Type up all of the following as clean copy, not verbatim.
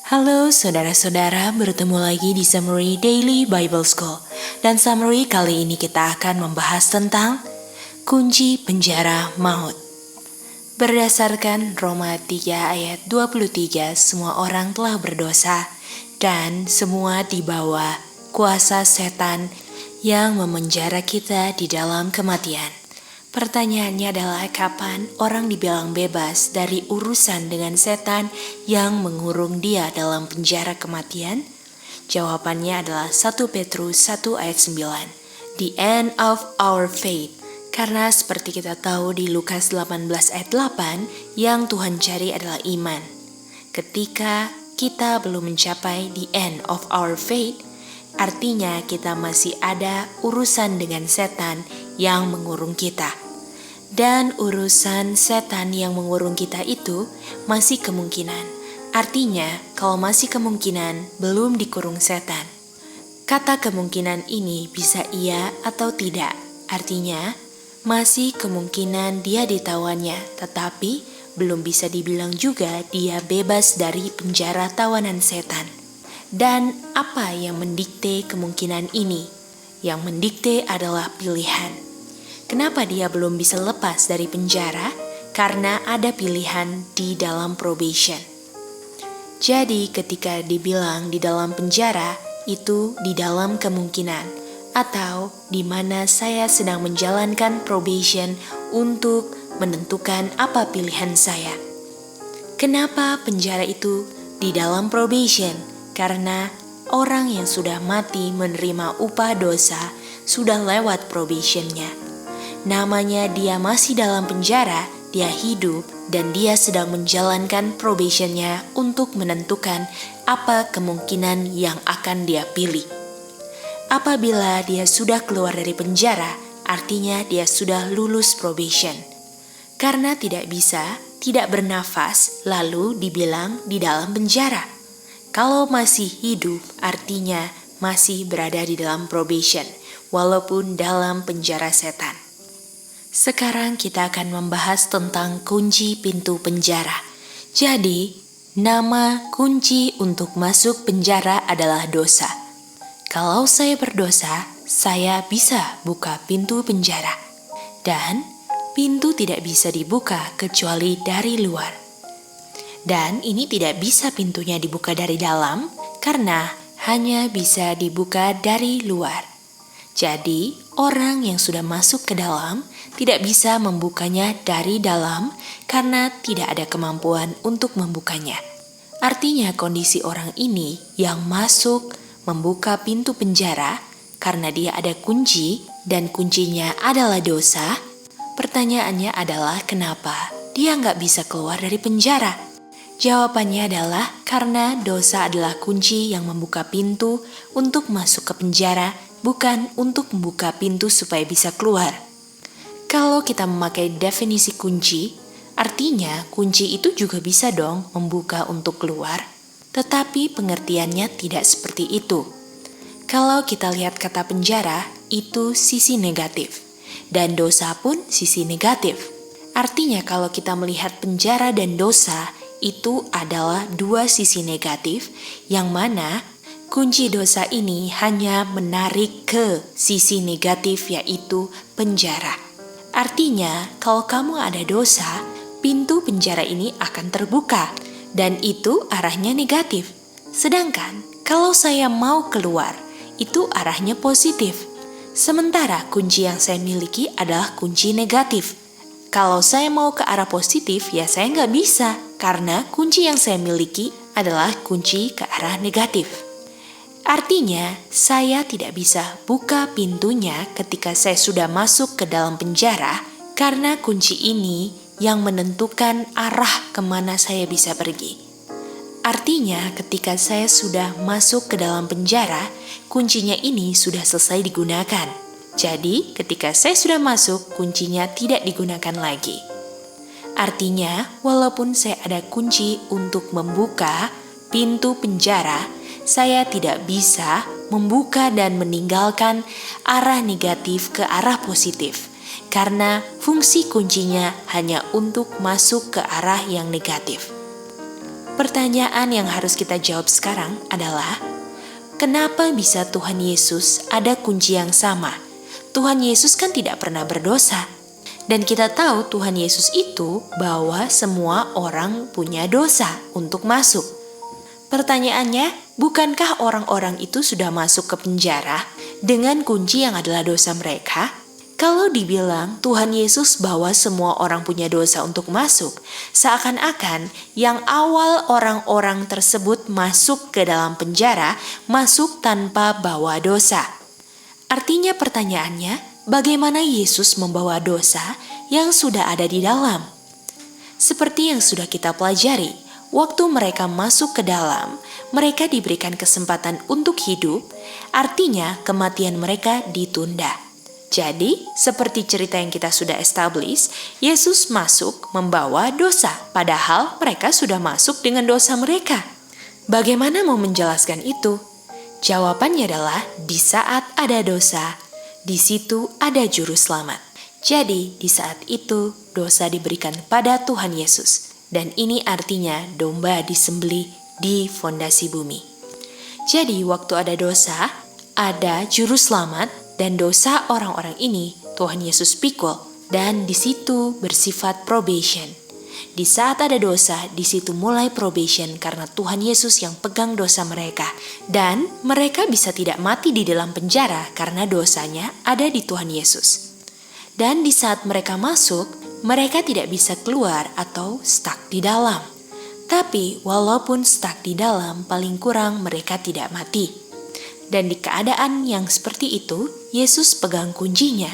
Halo saudara-saudara, bertemu lagi di Summary Daily Bible School. Dan summary kali ini kita akan membahas tentang kunci penjara maut. Berdasarkan Roma 3 ayat 23, semua orang telah berdosa dan semua di bawah kuasa setan yang memenjara kita di dalam kematian. Pertanyaannya adalah kapan orang dibilang bebas dari urusan dengan setan yang mengurung dia dalam penjara kematian? Jawabannya adalah 1 Petrus 1 ayat 9. The end of our faith. Karena seperti kita tahu di Lukas 18 ayat 8, yang Tuhan cari adalah iman. Ketika kita belum mencapai the end of our faith, artinya kita masih ada urusan dengan setan yang mengurung kita. Dan urusan setan yang mengurung kita itu masih kemungkinan. Artinya, kalau masih kemungkinan belum dikurung setan. Kata kemungkinan ini bisa iya atau tidak. Artinya, masih kemungkinan dia ditawannya, tetapi belum bisa dibilang juga dia bebas dari penjara tawanan setan. Dan apa yang mendikte kemungkinan ini? Yang mendikte adalah pilihan. Kenapa dia belum bisa lepas dari penjara? Karena ada pilihan di dalam probation. Jadi ketika dibilang di dalam penjara, itu di dalam kemungkinan, atau di mana saya sedang menjalankan probation untuk menentukan apa pilihan saya. Kenapa penjara itu di dalam probation? Karena orang yang sudah mati menerima upah dosa sudah lewat probationnya. Namanya dia masih dalam penjara, dia hidup dan dia sedang menjalankan probationnya untuk menentukan apa kemungkinan yang akan dia pilih. Apabila dia sudah keluar dari penjara, artinya dia sudah lulus probation. Karena tidak bernafas, lalu dibilang di dalam penjara. Kalau masih hidup, artinya masih berada di dalam probation, walaupun dalam penjara setan. Sekarang kita akan membahas tentang kunci pintu penjara. Jadi, nama kunci untuk masuk penjara adalah dosa. Kalau saya berdosa, saya bisa buka pintu penjara. Dan pintu tidak bisa dibuka kecuali dari luar. Dan ini tidak bisa pintunya dibuka dari dalam karena hanya bisa dibuka dari luar. Jadi, orang yang sudah masuk ke dalam tidak bisa membukanya dari dalam karena tidak ada kemampuan untuk membukanya. Artinya kondisi orang ini yang masuk membuka pintu penjara karena dia ada kunci dan kuncinya adalah dosa. Pertanyaannya adalah kenapa dia nggak bisa keluar dari penjara? Jawabannya adalah karena dosa adalah kunci yang membuka pintu untuk masuk ke penjara, bukan untuk membuka pintu supaya bisa keluar. Kalau kita memakai definisi kunci, artinya kunci itu juga bisa dong membuka untuk keluar. Tetapi pengertiannya tidak seperti itu. Kalau kita lihat kata penjara, itu sisi negatif. Dan dosa pun sisi negatif. Artinya kalau kita melihat penjara dan dosa, itu adalah dua sisi negatif yang mana kunci dosa ini hanya menarik ke sisi negatif yaitu penjara. Artinya kalau kamu ada dosa, pintu penjara ini akan terbuka dan itu arahnya negatif. Sedangkan kalau saya mau keluar, itu arahnya positif. Sementara kunci yang saya miliki adalah kunci negatif. Kalau saya mau ke arah positif, ya saya nggak bisa. Karena kunci yang saya miliki adalah kunci ke arah negatif. Artinya, saya tidak bisa buka pintunya ketika saya sudah masuk ke dalam penjara karena kunci ini yang menentukan arah kemana saya bisa pergi. Artinya, ketika saya sudah masuk ke dalam penjara, kuncinya ini sudah selesai digunakan. Jadi, ketika saya sudah masuk, kuncinya tidak digunakan lagi. Artinya, walaupun saya ada kunci untuk membuka pintu penjara, saya tidak bisa membuka dan meninggalkan arah negatif ke arah positif. Karena fungsi kuncinya hanya untuk masuk ke arah yang negatif. Pertanyaan yang harus kita jawab sekarang adalah, kenapa bisa Tuhan Yesus ada kunci yang sama? Tuhan Yesus kan tidak pernah berdosa. Dan kita tahu Tuhan Yesus itu bahwa semua orang punya dosa untuk masuk. Pertanyaannya, bukankah orang-orang itu sudah masuk ke penjara dengan kunci yang adalah dosa mereka? Kalau dibilang Tuhan Yesus bawa semua orang punya dosa untuk masuk, seakan-akan yang awal orang-orang tersebut masuk ke dalam penjara, masuk tanpa bawa dosa. Artinya pertanyaannya, bagaimana Yesus membawa dosa yang sudah ada di dalam? Seperti yang sudah kita pelajari, waktu mereka masuk ke dalam, mereka diberikan kesempatan untuk hidup, artinya kematian mereka ditunda. Jadi, seperti cerita yang kita sudah establish, Yesus masuk membawa dosa, padahal mereka sudah masuk dengan dosa mereka. Bagaimana mau menjelaskan itu? Jawabannya adalah di saat ada dosa, di situ ada juru selamat. Jadi, di saat itu dosa diberikan pada Tuhan Yesus, dan ini artinya domba disembelih di fondasi bumi. Jadi, waktu ada dosa, ada juru selamat, dan dosa orang-orang ini Tuhan Yesus pikul, dan di situ bersifat probation. Di saat ada dosa, di situ mulai probation karena Tuhan Yesus yang pegang dosa mereka. Dan mereka bisa tidak mati di dalam penjara karena dosanya ada di Tuhan Yesus. Dan di saat mereka masuk, mereka tidak bisa keluar atau stuck di dalam. Tapi walaupun stuck di dalam, paling kurang mereka tidak mati. Dan di keadaan yang seperti itu, Yesus pegang kuncinya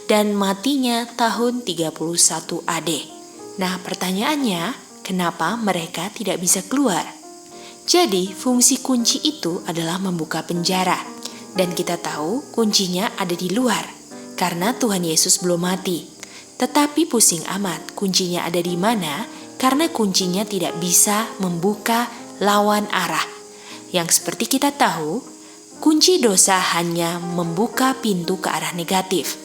dan matinya tahun 31 AD. Nah, pertanyaannya, kenapa mereka tidak bisa keluar? Jadi, fungsi kunci itu adalah membuka penjara. Dan kita tahu kuncinya ada di luar, karena Tuhan Yesus belum mati. Tetapi pusing amat, kuncinya ada di mana? Karena kuncinya tidak bisa membuka lawan arah. Yang seperti kita tahu, kunci dosa hanya membuka pintu ke arah negatif.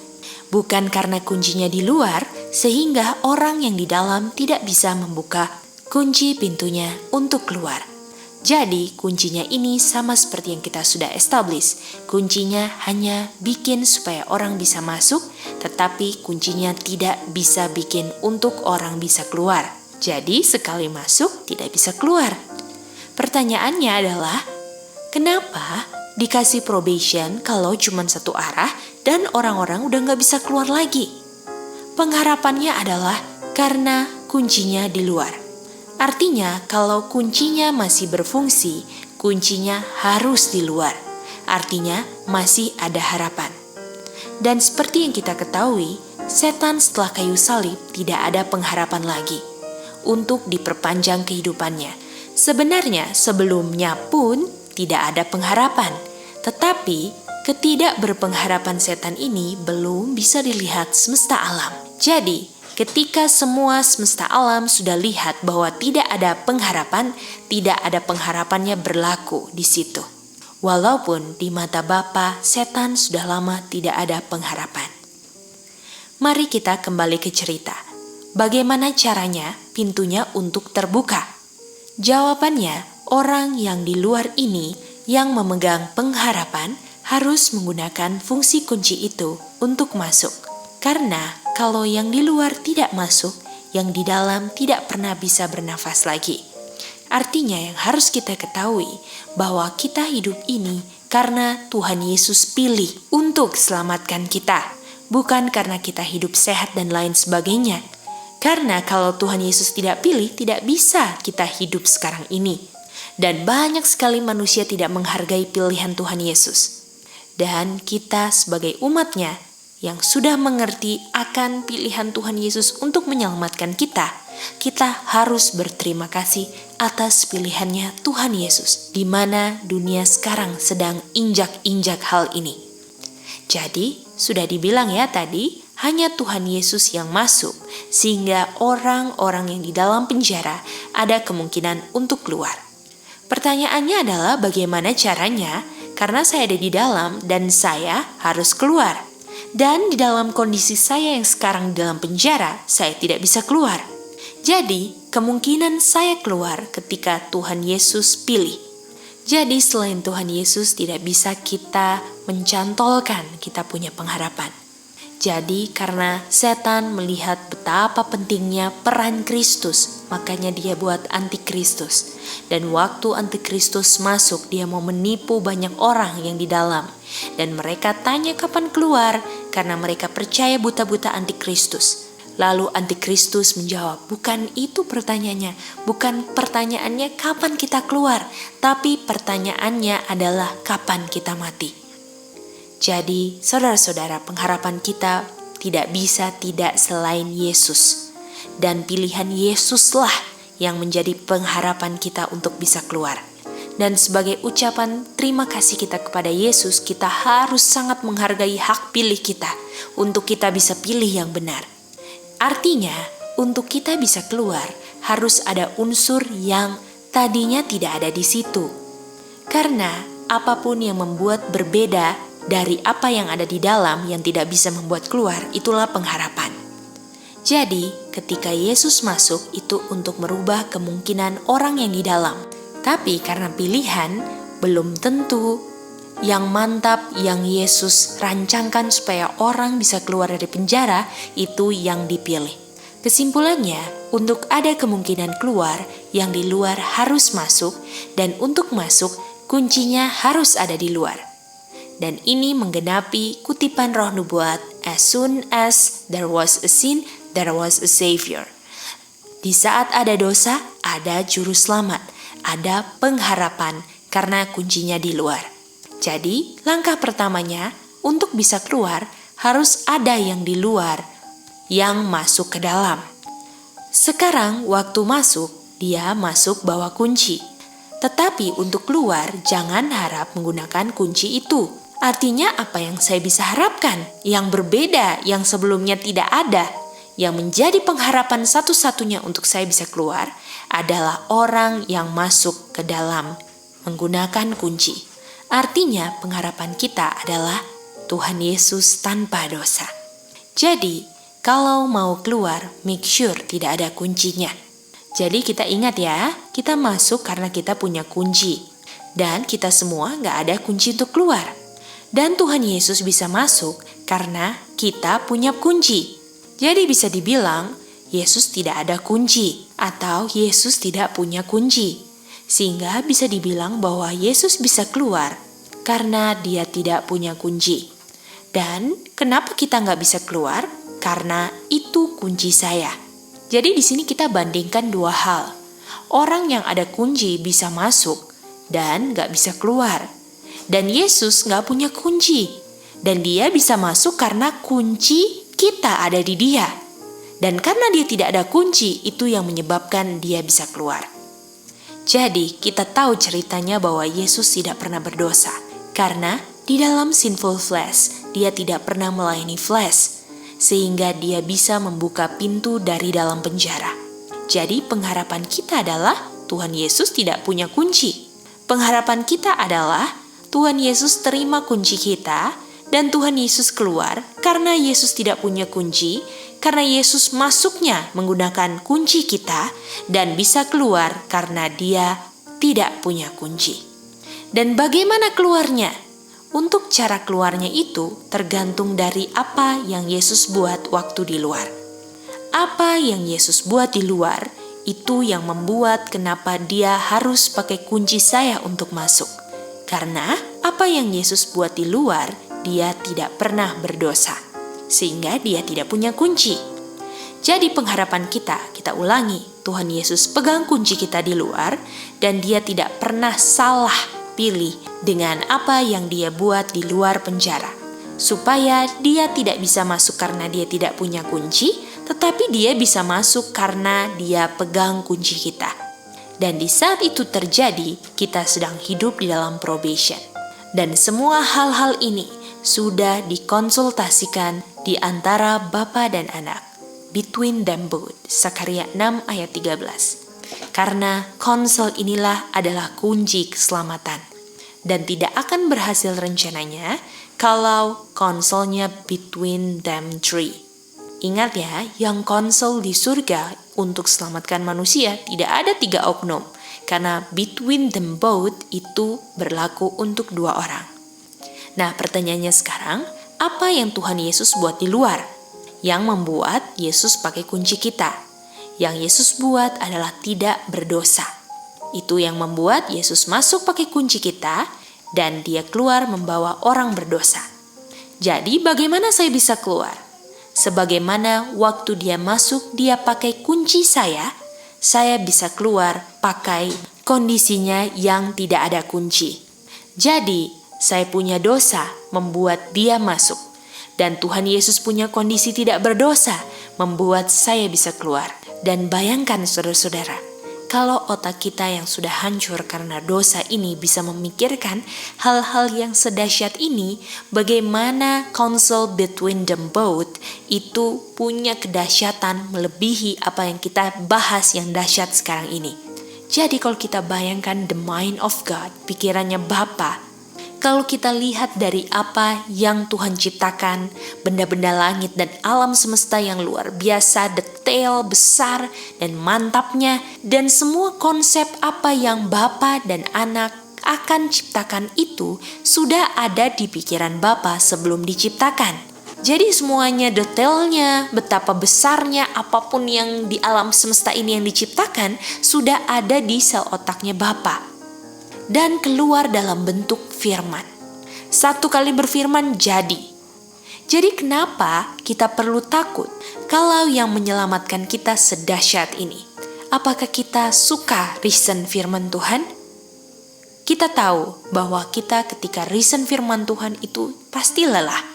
Bukan karena kuncinya di luar, sehingga orang yang di dalam tidak bisa membuka kunci pintunya untuk keluar. Jadi kuncinya ini sama seperti yang kita sudah establish. Kuncinya hanya bikin supaya orang bisa masuk, tetapi kuncinya tidak bisa bikin untuk orang bisa keluar. Jadi sekali masuk tidak bisa keluar. Pertanyaannya adalah, kenapa dikasih probation kalau cuma satu arah dan orang-orang udah gak bisa keluar lagi? Pengharapannya adalah karena kuncinya di luar. Artinya kalau kuncinya masih berfungsi, kuncinya harus di luar. Artinya masih ada harapan. Dan seperti yang kita ketahui, setan setelah kayu salib tidak ada pengharapan lagi untuk diperpanjang kehidupannya. Sebenarnya sebelumnya pun tidak ada pengharapan, tetapi ketidakberpengharapan setan ini belum bisa dilihat semesta alam. Jadi, ketika semua semesta alam sudah lihat bahwa tidak ada pengharapan, tidak ada pengharapannya berlaku di situ. Walaupun di mata Bapa, setan sudah lama tidak ada pengharapan. Mari kita kembali ke cerita. Bagaimana caranya pintunya untuk terbuka? Jawabannya, orang yang di luar ini yang memegang pengharapan harus menggunakan fungsi kunci itu untuk masuk. Karena kalau yang di luar tidak masuk, yang di dalam tidak pernah bisa bernafas lagi. Artinya yang harus kita ketahui bahwa kita hidup ini karena Tuhan Yesus pilih untuk selamatkan kita. Bukan karena kita hidup sehat dan lain sebagainya. Karena kalau Tuhan Yesus tidak pilih, tidak bisa kita hidup sekarang ini. Dan banyak sekali manusia tidak menghargai pilihan Tuhan Yesus. Dan kita sebagai umatnya yang sudah mengerti akan pilihan Tuhan Yesus untuk menyelamatkan kita, kita harus berterima kasih atas pilihannya Tuhan Yesus, di mana dunia sekarang sedang injak-injak hal ini. Jadi, sudah dibilang ya tadi, hanya Tuhan Yesus yang masuk, sehingga orang-orang yang di dalam penjara ada kemungkinan untuk keluar. Pertanyaannya adalah bagaimana caranya, karena saya ada di dalam dan saya harus keluar. Dan di dalam kondisi saya yang sekarang di dalam penjara, saya tidak bisa keluar. Jadi, kemungkinan saya keluar ketika Tuhan Yesus pilih. Jadi, selain Tuhan Yesus tidak bisa kita mencantolkan kita punya pengharapan. Jadi, karena setan melihat betapa pentingnya peran Kristus, makanya dia buat antikristus. Dan waktu antikristus masuk, dia mau menipu banyak orang yang di dalam. Dan mereka tanya kapan keluar, karena mereka percaya buta-buta antikristus. Lalu antikristus menjawab, bukan itu pertanyaannya, bukan pertanyaannya kapan kita keluar, tapi pertanyaannya adalah kapan kita mati. Jadi, saudara-saudara, pengharapan kita tidak bisa tidak selain Yesus. Dan pilihan Yesuslah yang menjadi pengharapan kita untuk bisa keluar. Dan sebagai ucapan terima kasih kita kepada Yesus, kita harus sangat menghargai hak pilih kita untuk kita bisa pilih yang benar. Artinya, untuk kita bisa keluar, harus ada unsur yang tadinya tidak ada di situ. Karena apapun yang membuat berbeda dari apa yang ada di dalam yang tidak bisa membuat keluar, itulah pengharapan. Jadi, ketika Yesus masuk, itu untuk merubah kemungkinan orang yang di dalam. Tapi karena pilihan, belum tentu yang mantap yang Yesus rancangkan supaya orang bisa keluar dari penjara, itu yang dipilih. Kesimpulannya, untuk ada kemungkinan keluar, yang di luar harus masuk, dan untuk masuk, kuncinya harus ada di luar. Dan ini menggenapi kutipan roh nubuat, as soon as there was a sin, there was a savior. Di saat ada dosa, ada juru selamat, ada pengharapan, karena kuncinya di luar. Jadi, langkah pertamanya untuk bisa keluar harus ada yang di luar yang masuk ke dalam. Sekarang waktu masuk, dia masuk bawa kunci. Tetapi untuk keluar jangan harap menggunakan kunci itu. Artinya apa yang saya bisa harapkan? Yang berbeda, yang sebelumnya tidak ada. Yang menjadi pengharapan satu-satunya untuk saya bisa keluar adalah orang yang masuk ke dalam menggunakan kunci. Artinya pengharapan kita adalah Tuhan Yesus tanpa dosa. Jadi, kalau mau keluar, make sure tidak ada kuncinya. Jadi kita ingat ya, kita masuk karena kita punya kunci. Dan kita semua gak ada kunci untuk keluar. Dan Tuhan Yesus bisa masuk karena kita punya kunci. Jadi bisa dibilang, Yesus tidak ada kunci atau Yesus tidak punya kunci. Sehingga bisa dibilang bahwa Yesus bisa keluar karena dia tidak punya kunci. Dan kenapa kita nggak bisa keluar? Karena itu kunci saya. Jadi di sini kita bandingkan dua hal. Orang yang ada kunci bisa masuk dan nggak bisa keluar. Dan Yesus nggak punya kunci. Dan dia bisa masuk karena kunci kita ada di dia. Dan karena dia tidak ada kunci, itu yang menyebabkan dia bisa keluar. Jadi kita tahu ceritanya bahwa Yesus tidak pernah berdosa. Karena di dalam sinful flesh, dia tidak pernah melayani flesh. Sehingga dia bisa membuka pintu dari dalam penjara. Jadi pengharapan kita adalah Tuhan Yesus tidak punya kunci. Pengharapan kita adalah Tuhan Yesus terima kunci kita dan Tuhan Yesus keluar karena Yesus tidak punya kunci. Karena Yesus masuknya menggunakan kunci kita dan bisa keluar karena dia tidak punya kunci. Dan bagaimana keluarnya? Untuk cara keluarnya itu tergantung dari apa yang Yesus buat waktu di luar. Apa yang Yesus buat di luar itu yang membuat kenapa dia harus pakai kunci saya untuk masuk. Karena apa yang Yesus buat di luar, dia tidak pernah berdosa. Sehingga dia tidak punya kunci. Jadi pengharapan kita ulangi, Tuhan Yesus pegang kunci kita di luar dan dia tidak pernah salah pilih dengan apa yang dia buat di luar penjara. Supaya dia tidak bisa masuk karena dia tidak punya kunci, tetapi dia bisa masuk karena dia pegang kunci kita. Dan di saat itu terjadi, kita sedang hidup di dalam probation. Dan semua hal-hal ini sudah dikonsultasikan di antara bapa dan anak. Between them both. Sakaria 6 ayat 13. Karena konsol inilah adalah kunci keselamatan. Dan tidak akan berhasil rencananya kalau konsolnya between them three. Ingat ya, yang konsol di surga untuk selamatkan manusia, tidak ada 3 oknum. Karena between them both itu berlaku untuk 2 orang. Nah, pertanyaannya sekarang, apa yang Tuhan Yesus buat di luar? Yang membuat Yesus pakai kunci kita. Yang Yesus buat adalah tidak berdosa. Itu yang membuat Yesus masuk pakai kunci kita dan dia keluar membawa orang berdosa. Jadi bagaimana saya bisa keluar? Sebagaimana waktu dia masuk dia pakai kunci saya bisa keluar pakai kondisinya yang tidak ada kunci. Jadi saya punya dosa membuat dia masuk. Dan Tuhan Yesus punya kondisi tidak berdosa membuat saya bisa keluar. Dan bayangkan saudara-saudara, kalau otak kita yang sudah hancur karena dosa ini bisa memikirkan hal-hal yang sedahsyat ini, bagaimana counsel between them both itu punya kedahsyatan melebihi apa yang kita bahas yang dahsyat sekarang ini. Jadi kalau kita bayangkan the mind of God, pikirannya Bapa, kalau kita lihat dari apa yang Tuhan ciptakan, benda-benda langit dan alam semesta yang luar biasa, detail, besar, dan mantapnya, dan semua konsep apa yang Bapa dan Anak akan ciptakan itu sudah ada di pikiran Bapa sebelum diciptakan. Jadi semuanya detailnya, betapa besarnya apapun yang di alam semesta ini yang diciptakan, sudah ada di sel otaknya Bapa. Dan keluar dalam bentuk firman. 1 kali berfirman jadi. Jadi kenapa kita perlu takut kalau yang menyelamatkan kita sedahsyat ini? Apakah kita suka reason firman Tuhan? Kita tahu bahwa kita ketika reason firman Tuhan itu pasti lelah.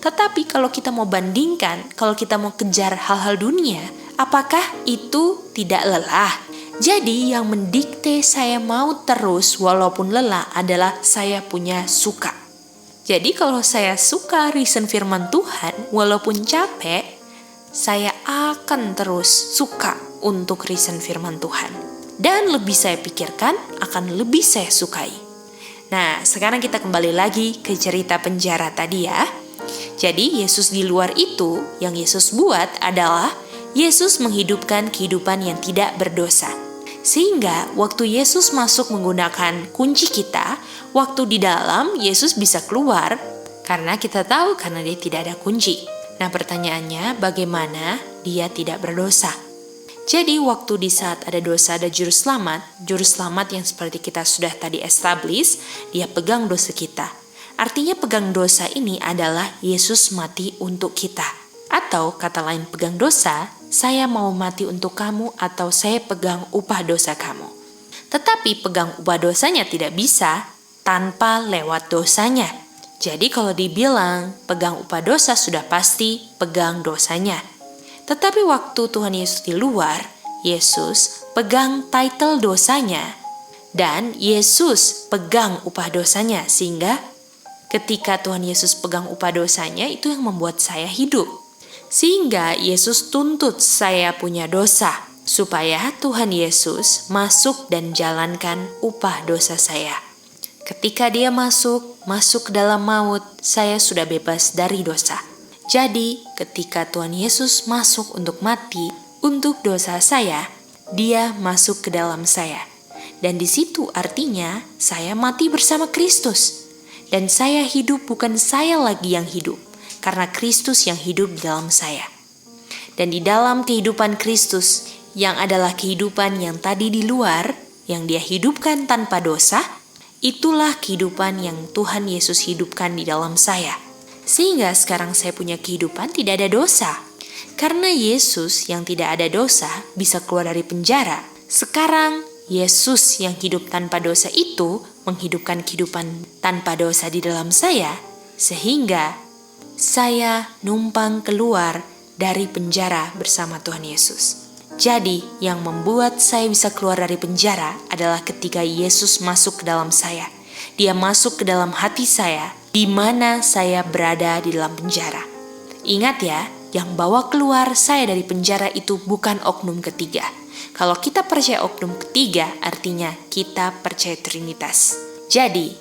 Tetapi kalau kita mau bandingkan, kalau kita mau kejar hal-hal dunia, apakah itu tidak lelah? Jadi yang mendikte saya mau terus walaupun lelah adalah saya punya suka. Jadi kalau saya suka reason firman Tuhan walaupun capek, saya akan terus suka untuk reason firman Tuhan. Dan lebih saya pikirkan akan lebih saya sukai. Nah, sekarang kita kembali lagi ke cerita penjara tadi ya. Jadi Yesus di luar itu yang Yesus buat adalah Yesus menghidupkan kehidupan yang tidak berdosa. Sehingga waktu Yesus masuk menggunakan kunci kita, waktu di dalam Yesus bisa keluar karena kita tahu karena dia tidak ada kunci. Nah pertanyaannya bagaimana dia tidak berdosa? Jadi waktu di saat ada dosa ada juru selamat yang seperti kita sudah tadi establish, dia pegang dosa kita. Artinya pegang dosa ini adalah Yesus mati untuk kita. Atau kata lain pegang dosa, saya mau mati untuk kamu atau saya pegang upah dosa kamu. Tetapi pegang upah dosanya tidak bisa tanpa lewat dosanya. Jadi kalau dibilang pegang upah dosa sudah pasti pegang dosanya. Tetapi waktu Tuhan Yesus di luar, Yesus pegang title dosanya dan Yesus pegang upah dosanya. Sehingga ketika Tuhan Yesus pegang upah dosanya itu yang membuat saya hidup. Sehingga Yesus tuntut saya punya dosa, supaya Tuhan Yesus masuk dan jalankan upah dosa saya. Ketika dia masuk ke dalam maut, saya sudah bebas dari dosa. Jadi ketika Tuhan Yesus masuk untuk mati untuk dosa saya, dia masuk ke dalam saya. Dan di situ artinya saya mati bersama Kristus. Dan saya hidup bukan saya lagi yang hidup, karena Kristus yang hidup di dalam saya. Dan di dalam kehidupan Kristus, yang adalah kehidupan yang tadi di luar, yang dia hidupkan tanpa dosa, itulah kehidupan yang Tuhan Yesus hidupkan di dalam saya. Sehingga sekarang saya punya kehidupan tidak ada dosa. Karena Yesus yang tidak ada dosa bisa keluar dari penjara. Sekarang Yesus yang hidup tanpa dosa itu menghidupkan kehidupan tanpa dosa di dalam saya, sehingga saya numpang keluar dari penjara bersama Tuhan Yesus. Jadi, yang membuat saya bisa keluar dari penjara adalah ketika Yesus masuk ke dalam saya. Dia masuk ke dalam hati saya, di mana saya berada di dalam penjara. Ingat ya, yang bawa keluar saya dari penjara itu bukan oknum ketiga. Kalau kita percaya oknum ketiga, artinya kita percaya Trinitas. Jadi,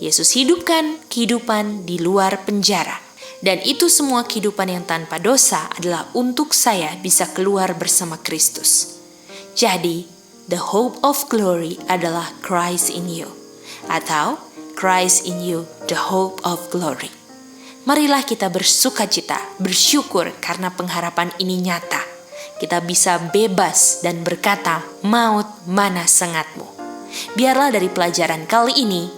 Yesus hidupkan kehidupan di luar penjara. Dan itu semua kehidupan yang tanpa dosa adalah untuk saya bisa keluar bersama Kristus. Jadi, the hope of glory adalah Christ in you. Atau, Christ in you, the hope of glory. Marilah kita bersukacita, bersyukur karena pengharapan ini nyata. Kita bisa bebas dan berkata, maut mana sengatmu. Biarlah dari pelajaran kali ini,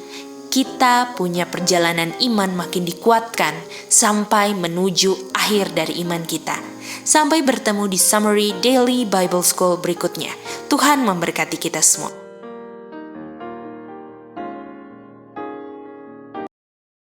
kita punya perjalanan iman makin dikuatkan sampai menuju akhir dari iman kita. Sampai bertemu di Summary Daily Bible School berikutnya. Tuhan memberkati kita semua.